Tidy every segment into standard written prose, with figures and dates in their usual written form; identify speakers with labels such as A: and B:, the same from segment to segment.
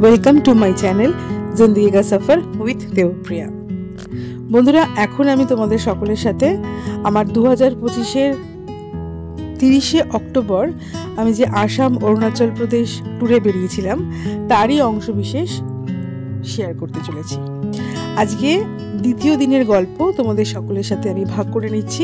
A: Welcome to my channel জিন্দেগি কা সফর with Debapriya. বন্ধুরা, এখন আমি তোমাদের সকলের সাথে আমার 2025-এর 30শে অক্টোবর আমি যে আসাম অরুণাচল প্রদেশ ট্যুরে বেরিয়েছিলাম তারই অংশবিশেষ শেয়ার করতে চলেছি। আজকে দ্বিতীয় দিনের গল্প তোমাদের সকলের সাথে আমি ভাগ করে নিচ্ছি।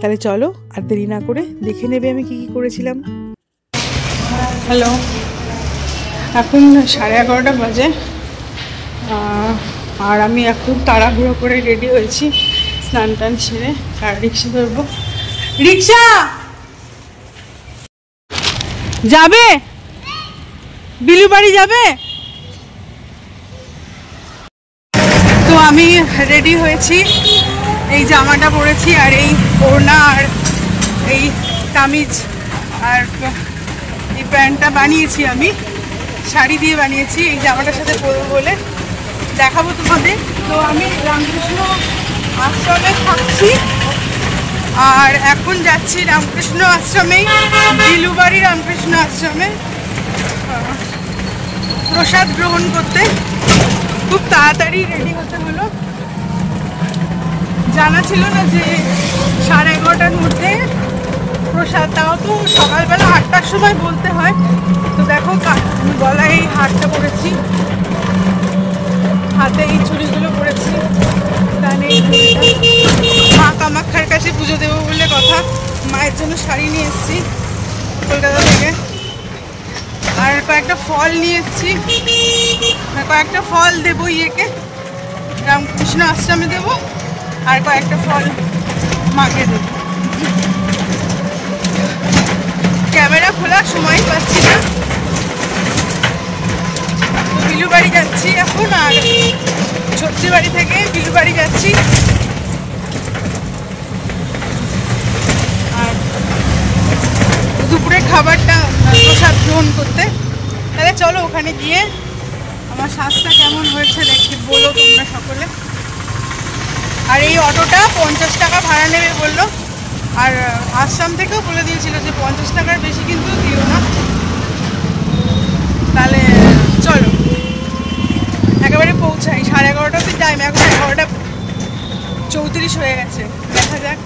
A: তাহলে চলো আর দেরি না করে দেখে নেবে আমি কি করেছিলাম। হ্যালো, এখন 11:30 বাজে আর আমি এখন তাড়াহুড়ো করে রেডি হয়েছি, স্নান টান সেরে আর রিক্সা ধরবো। রিক্সা যাবে, বিলুবাড়ি যাবে। তো আমি রেডি হয়েছি, এই জামাটা পরেছি আর এই ওড়না আর এই কামিজ আর এই প্যান্টটা বানিয়েছি, আমি শাড়ি দিয়ে বানিয়েছি, এই জামাটার সাথে পরবো বলে দেখাবো তোমাদের। তো আমি রামকৃষ্ণ আশ্রমে থাকছি আর এখন যাচ্ছি রামকৃষ্ণ আশ্রমেই, বিলুবাড়ি রামকৃষ্ণ আশ্রমে প্রসাদ গ্রহণ করতে। খুব তাড়াতাড়ি রেডি হতে হলো, জানা ছিল না যে 11:30টার মধ্যে প্রসাদ, তাও তো সকালবেলা 8টার সময় বলতে হয়। তো দেখো গলায় এই হারটা পরেছি, হাতে এই চুড়িগুলো পরেছি, কানে মা কামাখ্যার কাছে পুজো দেবো বলে কথা। মায়ের জন্য শাড়ি নিয়ে এসেছি কলকাতা থেকে, আর কয়েকটা ফল নিয়ে এসেছি, কয়েকটা ফল দেবো ইয়েকে, রামকৃষ্ণ আশ্রমে দেবো, আর কয়েকটা ফল মাকে দেবো। ক্যামেরা খোলার সময় পাচ্ছি না। বিলুবাড়ি যাচ্ছি এখন, আর ছত্রিবাড়ি থেকে বিলুবাড়ি যাচ্ছি, আর দুপুরে খাবারটা প্রসাদ গ্রহণ করতে। তাহলে চলো ওখানে গিয়ে আমার শ্বাসটা কেমন হয়েছে দেখি, বলো তোমরা সকলে। আর এই অটোটা 50 টাকা ভাড়া নেবে বললো, আর আশ্রম থেকেও বলে দিয়েছিল যে 50 টাকার বেশি কিন্তু দিও না। তাহলে চলো একেবারে পৌঁছাই। 11:30টাতে টাইম, এখন 11:34 হয়ে গেছে, দেখা যাক।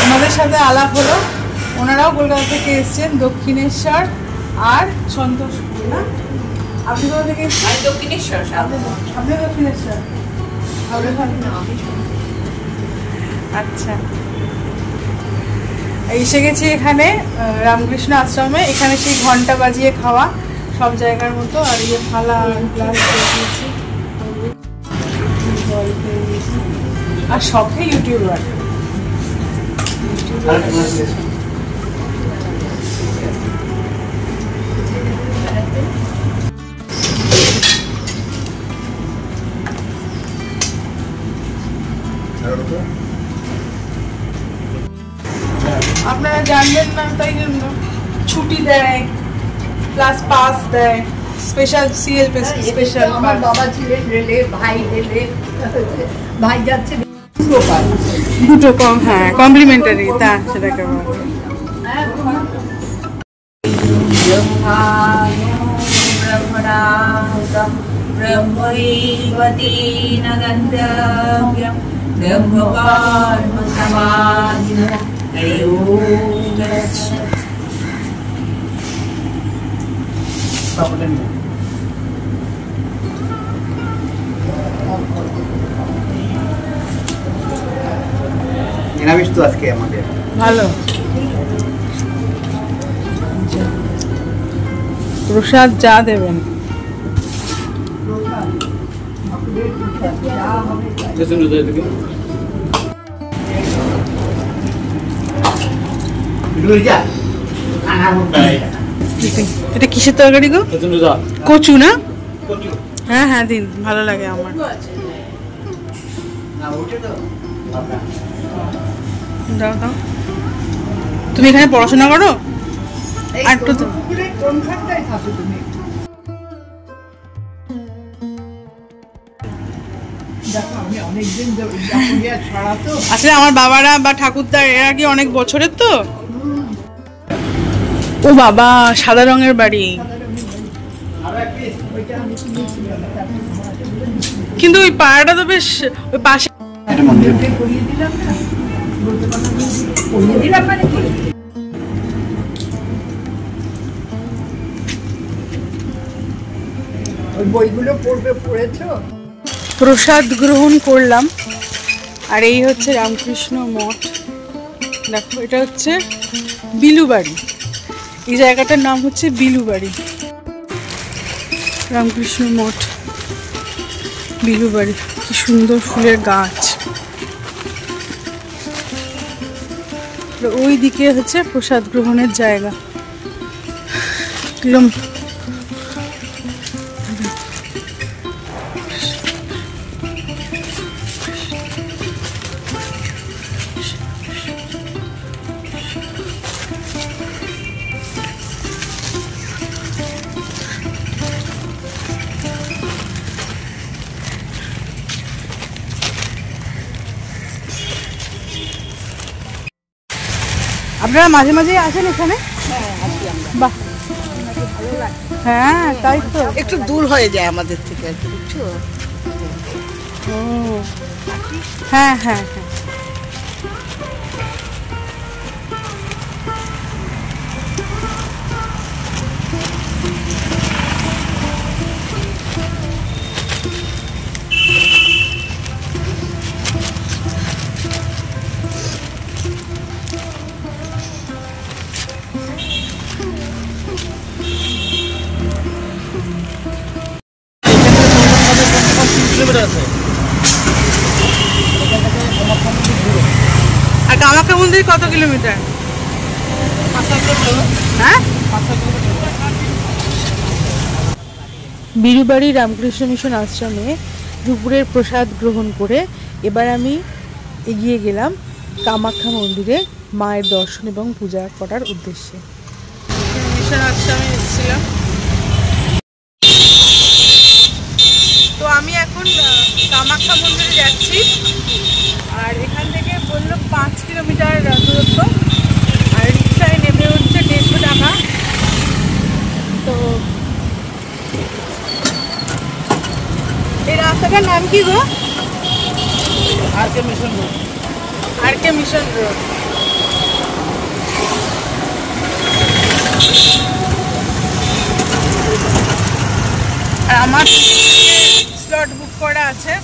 A: আমাদের সাথে আলাপ হলো, ওনারাও কলকাতা থেকে এসছেন, দক্ষিণেশ্বর আর সন্তোষপুর। না, আপনি কোথা থেকে এসছেন? দক্ষিণেশ্বর। আপনি দক্ষিণেশ্বর? আচ্ছা, এসে গেছি এখানে রামকৃষ্ণ আশ্রমে। এখানে সেই ঘন্টা বাজিয়ে খাওয়া সব জায়গার মতো, আর ইয়ে থালা গ্লাস দিয়েছি, আর শখে ইউটিউবার। আপনারা জানবেন না, তাই জন্য ছুটি দেয়, প্লাস পাস দেয়, স্পেশাল সিএল স্পেশাল।
B: আমার বাবা ছিলেন রেলে, ভাই রেলে, ভাই যাচ্ছে
A: দুটো কম, হ্যাঁ কমপ্লিমেন্টারি, তা সেটাকে বলে।
C: নিরামিষ তো আজকে আমাদের
A: ভালো। প্রসাদ যা দেবেন। এটা কিসের তরকারি গো? কচু না? হ্যাঁ হ্যাঁ দিন, ভালো লাগে আমার। দাও দাও। তুমি এখানে পড়াশোনা করো? আর একটু
B: দেখো আমি অনেকদিন ছড়া তো।
A: আসলে আমার বাবারা বা ঠাকুরদা এরা কি অনেক বছরের তো। ও বাবা, সাদা রঙের বাড়ি, কিন্তু ওই পাড়াটা তো বেশ ওই পাশে।
B: বইগুলো পড়েছো?
A: প্রসাদ গ্রহণ করলাম। আর এই হচ্ছে রামকৃষ্ণ মঠ। দেখো, এটা হচ্ছে বিলুবাড়ি। এই জায়গাটার নাম হচ্ছে বিলুবাড়ি। রামকৃষ্ণ মঠ, বিলুবাড়ি। কি সুন্দর ফুলের গাছ। ওই দিকে হচ্ছে প্রসাদ গ্রহণের জায়গা। কিরম আপনারা মাঝে মাঝে আসেন এখানে? বাহ, হ্যাঁ তাই তো।
B: একটু দূর হয়ে যায় আমাদের থেকে, বুঝছো?
A: ও হ্যাঁ হ্যাঁ হ্যাঁ। আর কামাখ্যা মন্দির কত কিলোমিটার? হ্যাঁ, বিলুবাড়ি রামকৃষ্ণ মিশন আশ্রমে দুপুরের প্রসাদ গ্রহণ করে এবার আমি এগিয়ে গেলাম কামাখ্যা মন্দিরে মায়ের দর্শন এবং পূজা করার উদ্দেশ্যে। মিশন আশ্রমে এসেছিলাম। তো আমি এখন কামাখ্যা মন্দিরে যাচ্ছি। আর এখান থেকে বললো 5 কিলোমিটার দূরত্ব। আর রিক্সায় নেমে হচ্ছে 150 টাকা। তো এই রাস্তাটার নাম কি গো?
B: RK mission road.
A: RK mission road. আর আমার স্লট বুক করা আছে,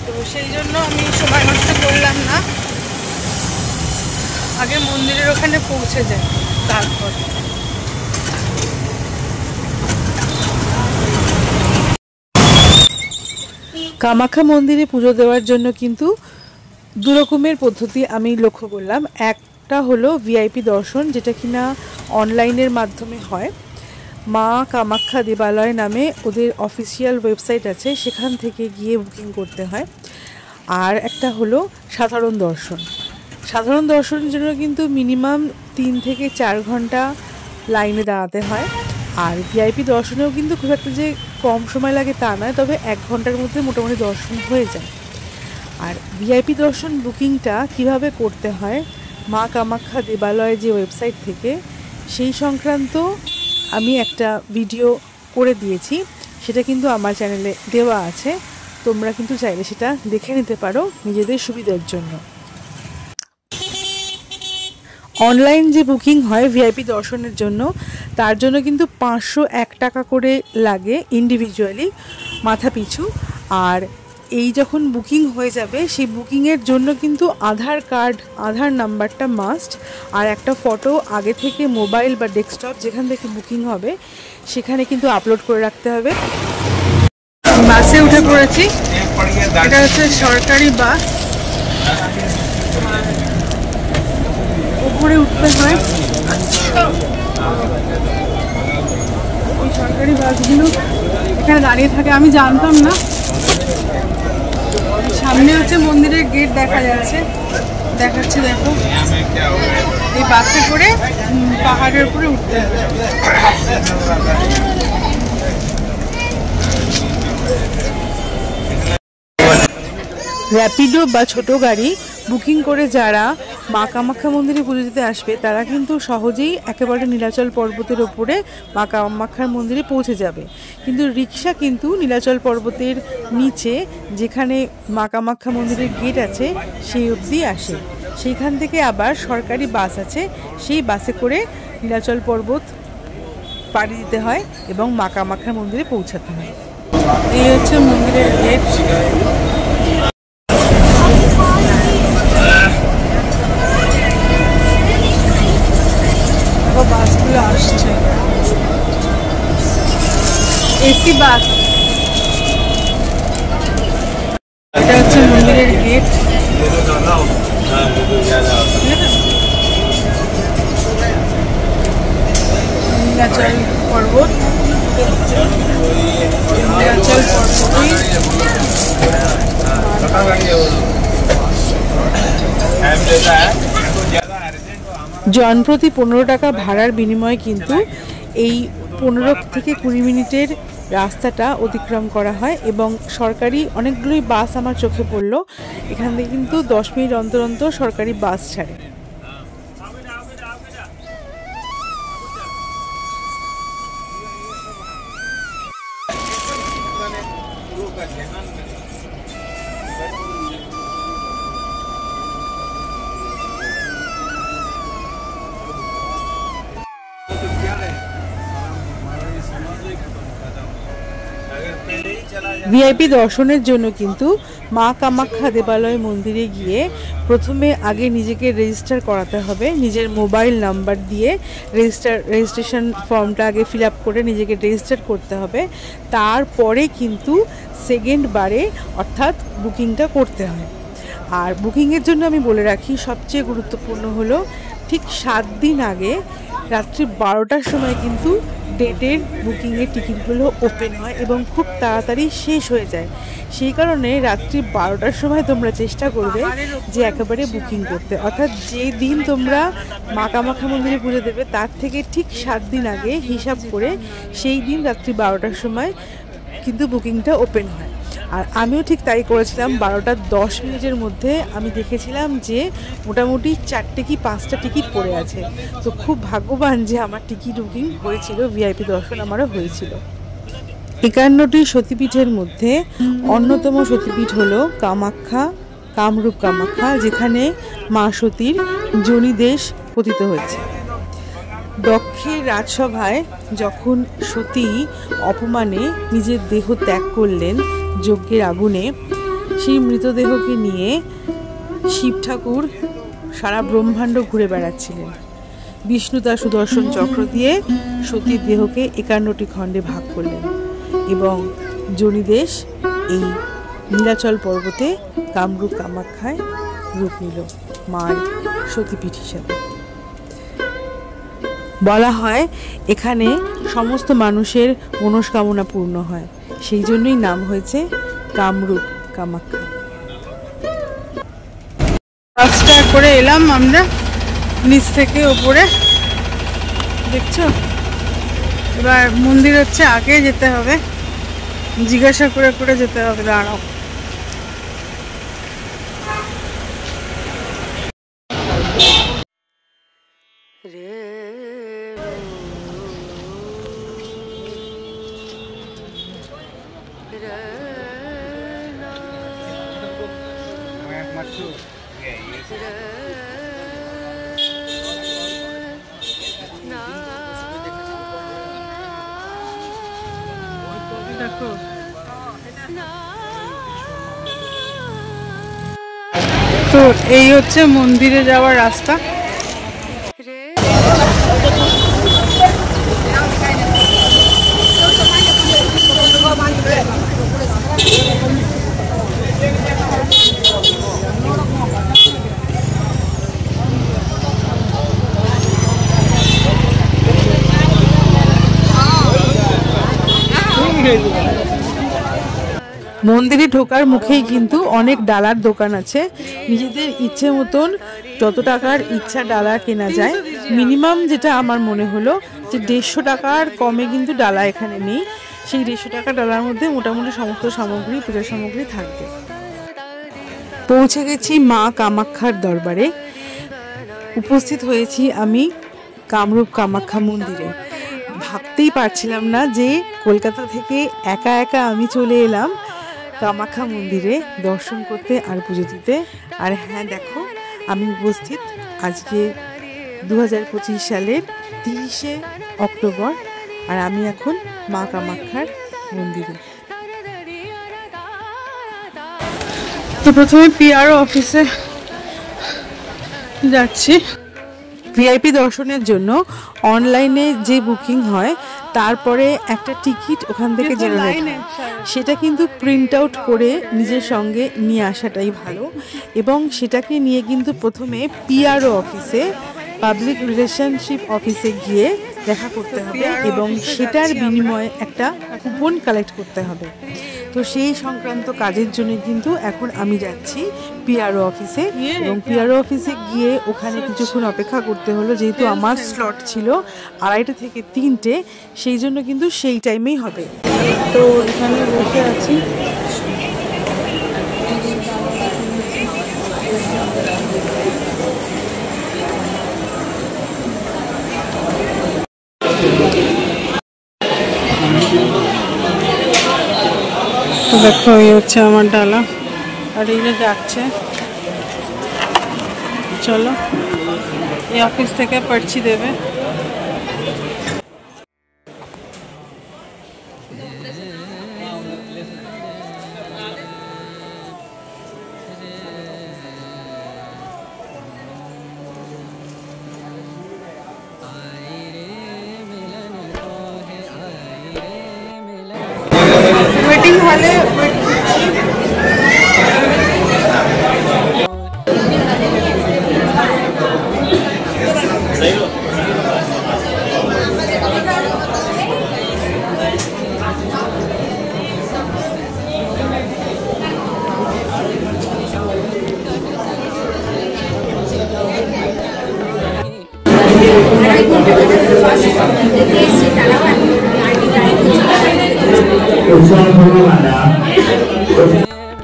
A: তো সেই জন্য আমি সময় নষ্ট করলাম না। আগে মন্দিরের ওখানে পৌঁছে যাই, তারপর। কামাখ্যা মন্দিরে পুজো দেওয়ার জন্য কিন্তু দু রকমের পদ্ধতি আমি লক্ষ্য করলাম। একটা হলো ভিআইপি দর্শন, যেটা কিনা অনলাইনের মাধ্যমে হয়। মা কামাখ্যা দেবালয় নামে ওদের অফিসিয়াল ওয়েবসাইট আছে, সেখান থেকে গিয়ে বুকিং করতে হয়। আর একটা হলো সাধারণ দর্শন। সাধারণ দর্শনের জন্য কিন্তু মিনিমাম 3 থেকে 4 ঘন্টা লাইনে দাঁড়াতে হয়। আর ভিআইপি দর্শনেও কিন্তু খুব একটা যে কম সময় লাগে তা নয়, তবে 1 ঘন্টার মধ্যে মোটামুটি দর্শন হয়ে যায়। আর ভিআইপি দর্শন বুকিংটা কিভাবে করতে হয় মা কামাখ্যা দেবালয় যে ওয়েবসাইট থেকে, সেই সংক্রান্ত আমি একটা ভিডিও করে দিয়েছি। সেটা কিন্তু আমার চ্যানেলে দেওয়া আছে, তোমরা কিন্তু চাইলে সেটা দেখে নিতে পারো নিজেদের সুবিধার জন্য। অনলাইন যে বুকিং হয় ভিআইপি দর্শনের জন্য, তার জন্য কিন্তু 501 টাকা করে লাগে ইন্ডিভিজুয়ালি মাথা পিছু। আর এই যখন বুকিং হয়ে যাবে, সেই বুকিংয়ের জন্য কিন্তু আধার নাম্বারটা মাস্ট। আর একটা ফটো আগে থেকে মোবাইল বা ডেস্কটপ যেখান থেকে বুকিং হবে সেখানে কিন্তু আপলোড করে রাখতে হবে। বাসে উঠে পড়েছি, এটা হচ্ছে সরকারি বাস। উপরে উঠতে হয়। এই সরকারি বাসগুলো এখানে দাঁড়িয়ে থাকে, আমি জানতাম না। সামনে হচ্ছে মন্দিরের গেট দেখা যাচ্ছে, দেখাচ্ছে দেখো। এই বাসে করে পাহাড়ের উপরে উঠতে হবে। র্যাপিডো বা ছোট গাড়ি বুকিং করে যারা মা কামাখ্যা মন্দিরে পুজো দিতে আসবে তারা কিন্তু সহজেই একেবারে নীলাচল পর্বতের ওপরে মা কামাখ্যার মন্দিরে পৌঁছে যাবে। কিন্তু রিক্সা কিন্তু নীলাচল পর্বতের নিচে যেখানে মা কামাখ্যা মন্দিরের গেট আছে সেই অবধি আসে। সেইখান থেকে আবার সরকারি বাস আছে, সেই বাসে করে নীলাচল পর্বত পাড়ি দিতে হয় এবং মা কামাখ্যার মন্দিরে পৌঁছাতে হয়। এই হচ্ছে মন্দিরের গেট। বাসগুলো আসছে, এসি বাস। এটা হচ্ছে মন্দিরের গেট। নীলাচল পর্বত, নীলাচল জনপ্রতি 15 টাকা ভাড়ার বিনিময়ে কিন্তু এই 15 থেকে 20 মিনিটের রাস্তাটা অতিক্রম করা হয় এবং সরকারি অনেকগুলোই বাস আমার চোখে পড়লো। এখান থেকে কিন্তু 10 মিনিট অন্তর অন্তর সরকারি বাস ছাড়ে। ভিআইপি দর্শনের জন্য কিন্তু মা কামাখ্যা দেবালয় মন্দিরে গিয়ে প্রথমে আগে নিজেকে রেজিস্টার করাতে হবে। নিজের মোবাইল নাম্বার দিয়ে রেজিস্ট্রেশন ফর্মটা আগে ফিল আপ করে নিজেকে রেজিস্টার করতে হবে। তারপরে কিন্তু সেকেন্ড বারে অর্থাৎ বুকিংটা করতে হয়। আর বুকিংয়ের জন্য আমি বলে রাখি সবচেয়ে গুরুত্বপূর্ণ হলো ঠিক 7 দিন আগে রাত্রি 12টার সময় কিন্তু ডেটের বুকিংয়ের টিকিটগুলো ওপেন হয় এবং খুব তাড়াতাড়ি শেষ হয়ে যায়। সেই কারণে রাত্রি 12টার সময় তোমরা চেষ্টা করবে যে একেবারে বুকিং করতে, অর্থাৎ যে দিন তোমরা মা কামাখ্যা মন্দিরে পুজো দেবে তার থেকে ঠিক 7 দিন আগে হিসাব করে সেই দিন রাত্রি 12টার সময় কিন্তু বুকিংটা ওপেন হয়। আর আমিও ঠিক তাই করেছিলাম। 12টা 10 মিনিটের মধ্যে আমি দেখেছিলাম যে মোটামুটি 4টে কি 5টা টিকিট পড়ে আছে। তো খুব ভাগ্যবান যে আমার টিকিট বুকিং হয়েছিল, ভিআইপি দর্শন আমারও হয়েছিল। 51টি সতীপীঠের মধ্যে অন্যতম সতীপীঠ হলো কামাখ্যা, কামরূপ কামাখ্যা, যেখানে মা সতীর যোনিদেশ পতিত হয়েছে। দক্ষের রাজসভায় যখন সতী অপমানে নিজের দেহ ত্যাগ করলেন যজ্ঞের আগুনে, সেই মৃতদেহকে নিয়ে শিব ঠাকুর সারা ব্রহ্মাণ্ড ঘুরে বেড়াচ্ছিলেন। বিষ্ণু তার সুদর্শন চক্র দিয়ে সতীর দেহকে 51টি খণ্ডে ভাগ করলেন এবং যোনিদেশ এই নীলাচল পর্বতে কামরূপ কামাখ্যায় রূপ নিল মার সতীপীঠ হিসাবে। বলা হয় এখানে সমস্ত মানুষের মনস্কামনা পূর্ণ হয়, সেই জন্যই নাম হয়েছে কামরূপ কামাখ্যা। রাস্তা করে এলাম আমরা নিচ থেকে ওপরে, দেখছো। এবার মন্দির হচ্ছে আগে যেতে হবে, জিজ্ঞাসা করে করে যেতে হবে। দাঁড়াও, দেখো তো এই হচ্ছে মন্দিরে যাওয়ার রাস্তা। মন্দিরে ঢোকার মুখেই কিন্তু অনেক ডালার দোকান আছে। নিজেদের ইচ্ছে মতন যত টাকার ইচ্ছা ডালা কেনা যায়। মিনিমাম যেটা আমার মনে হলো যে 150 টাকার কমে কিন্তু ডালা এখানে নেই। সেই 150 টাকা ডালার মধ্যে মোটামুটি সমস্ত সামগ্রী, পূজার সামগ্রী থাকবে। পৌঁছে গেছি মা কামাখ্যার দরবারে। উপস্থিত হয়েছি আমি কামরূপ কামাখ্যা মন্দিরে। ভাবতেই পারছিলাম না যে কলকাতা থেকে একা একা আমি চলে এলাম কামাখ্যা মন্দিরে দর্শন করতে আর পুজো দিতে। আর হ্যাঁ, দেখো আমি উপস্থিত আজকে 2025 সালের 30শে অক্টোবর, আর আমি এখন মা কামাখ্যার মন্দিরে। তো প্রথমে পিআরও অফিসে যাচ্ছি। ভিআইপি দর্শনের জন্য অনলাইনে যে বুকিং হয় তারপরে একটা টিকিট ওখান থেকে জেনারেট হয়, সেটা কিন্তু প্রিন্ট আউট করে নিজের সঙ্গে নিয়ে আসাটাই ভালো। এবং সেটাকে নিয়ে কিন্তু প্রথমে পিআরও অফিসে, পাবলিক রিলেশনশিপ অফিসে গিয়ে দেখা করতে হবে এবং সেটার বিনিময়ে একটা কুপন কালেক্ট করতে হবে। তো সেই সংক্রান্ত কাজের জন্য কিন্তু এখন আমি যাচ্ছি পিআরও অফিসে, এবং পিআরও অফিসে গিয়ে ওখানে কিছুক্ষণ অপেক্ষা করতে হলো, যেহেতু আমার স্লট ছিল 2:30 থেকে 3টে, সেই জন্য কিন্তু সেই টাইমেই হবে। তো এখানে বসে আছি। তো দেখো এই হচ্ছে আমার ডালা, আর এই যে যাচ্ছে। চলো, এই অফিস থেকে পার্চি দেবে। ওয়েটিং হলে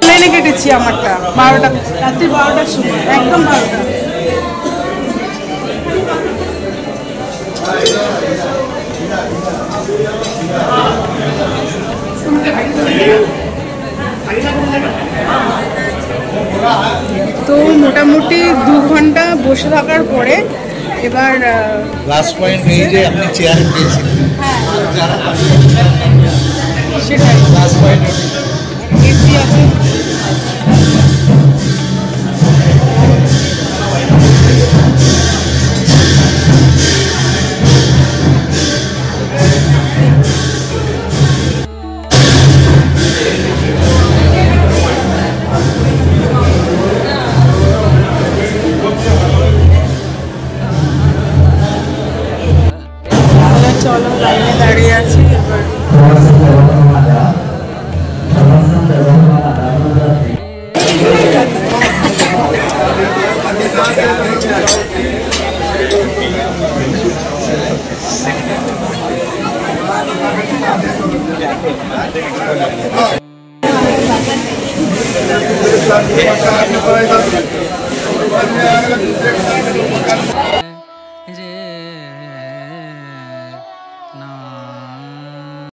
A: প্লেনে কেটেছি আমারটা 12টা, রাত্রি 12টার সময়, একদম 12টা। তো মোটামুটি 2 ঘন্টা বসে থাকার পরে এবার
C: লাস্ট পয়েন্ট এই যে আপনি চেয়ারে পেয়েছিলেন,
A: সেটাই
C: লাস্ট পয়েন্ট
A: এসি আছে। চলো, লাইনে দাঁড়িয়ে আছি এবার।